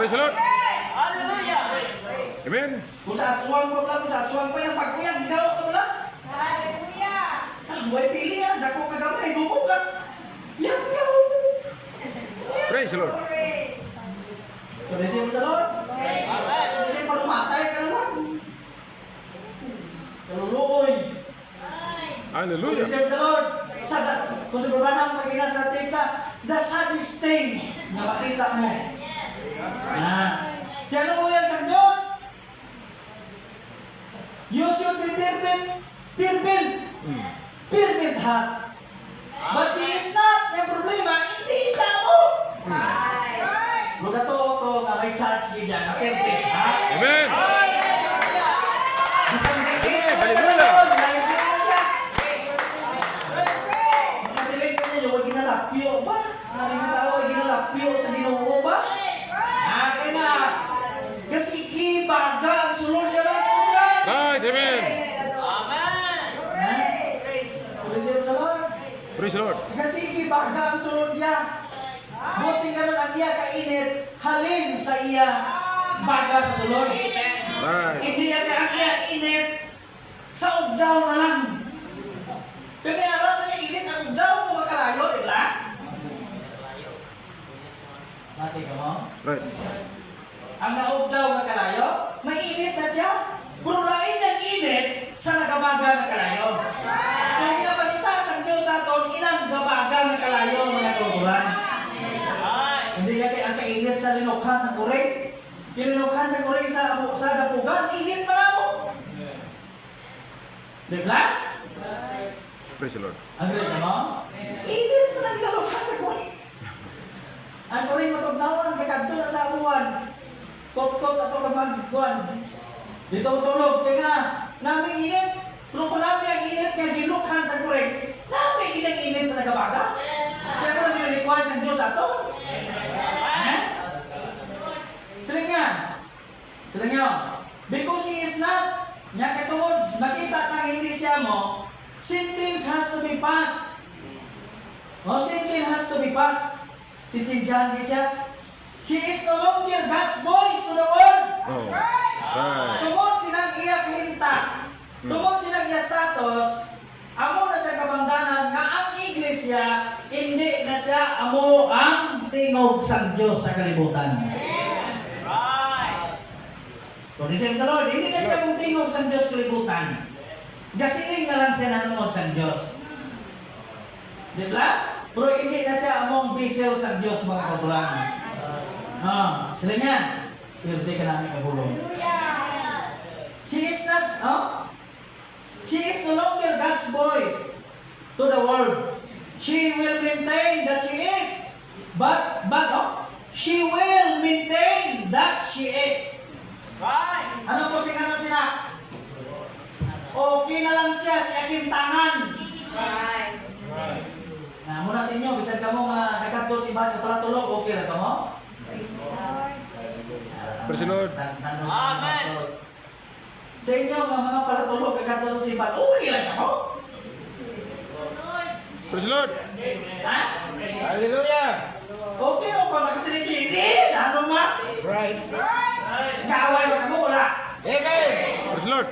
Praise the Lord. Hallelujah. Amen. Kung sa aswang ko lang, kung sa aswang pa yung pagkuyang, ginaw ka mo lang. Hallelujah. Huwag pili yan, dako ka gamay, bumukat. Yan ka. Praise the Lord. Praise Him sa Lord. Hindi pa lumatay ka na lang. Kaluluoy. Hallelujah. Praise Him sa Lord. Kung sa baba ng pag-ina sa tita, the saddest thing na makita mo. Diyan mo yan sa Diyos. You should be fervent heart. But she is not. Yung problema, hindi siya mo. Luga to nga may charge din yan, kaperte. Amen. Isang tingin mo sa Hallelujah. Lord, naibigan na siya. Makasilig ka niya, huwag ginalapyo ba? Maraming tao, huwag ginalapyo sa Ginoo ba? Kaya na, kasi ibaga ang sulod niya lang po ba? Right. Amen. Praise Him sa Lord. Praise the Lord. Kasi ibaga ang sulod niya. Buot sing ganun ang iya kainit, halin sa iya baga sa sulod. Right. Hindi yan ang iya init sa ugdaw na lang. Kaya alam na niya init ang ugdaw kung makalayo, di ba? Mati ka mo? Right. Ang naugdaw na kalayo, mainit na siya. Kung lain ng init sa nagabaga na kalayo. So, ginabalita sa Diyos sa aton, inang gabaga na kalayo mga kulturan. Hindi yan ang kainit sa linukhan sa kuring. Linukhan sa kuring sa dapugan, init pa na mo. Di ba? Praise the Lord. Ano yun mo? Init pa na linukhan sa kuring. Ang kuring matugnawan, kakadto na sa abuhan. Kot-kot ato kamagbuhan. Dito matulog, kaya nga, namin init. Pero kung namin ang init nga ginukhan sa kuring, namin ginang init sa nagabaga. Kaya kung namin nalikwan sa Diyos ato. Sila nga. Because he is not, nga katungod, makita tang hindi siya mo, sentence has to be passed. Sentence has to be passed. Sentensyahan din siya. She is no longer God's voice to the world. Oh. Right. Tungod silang iya hinta, tungod silang iya status, amo na sa kabangdanan nga ang iglesia, hindi na siya amo ang tingog sa Diyos sa kalibutan. So, disem sa Lord, hindi na siya ang tingog sa Diyos sa kalibutan. Gasiling na lang siya nanungod sa Diyos. Di ba? Pero hindi na siya among bisel sa Diyos mga kautulan. Sila nga, pirti ka namin kabulong. She is not, she is no longer God's voice to the world. She will maintain that she is. But, she will maintain that she is. Ano po sila? Okay na lang siya sa aking tangan. Muna sa inyo, bisan ka mo nga nagkatos iba niyo pala tulog, okay lang ka mo? Praise the Lord. Amen. Sa inyo nga mga palatulog, nagkatos iba, okay lang ka mo? Praise the Lord. Ha? Hallelujah. Okay o kung nakasiliti, hindi. Ano nga? Right. Kaaway mo ka mo, wala. Praise the Lord.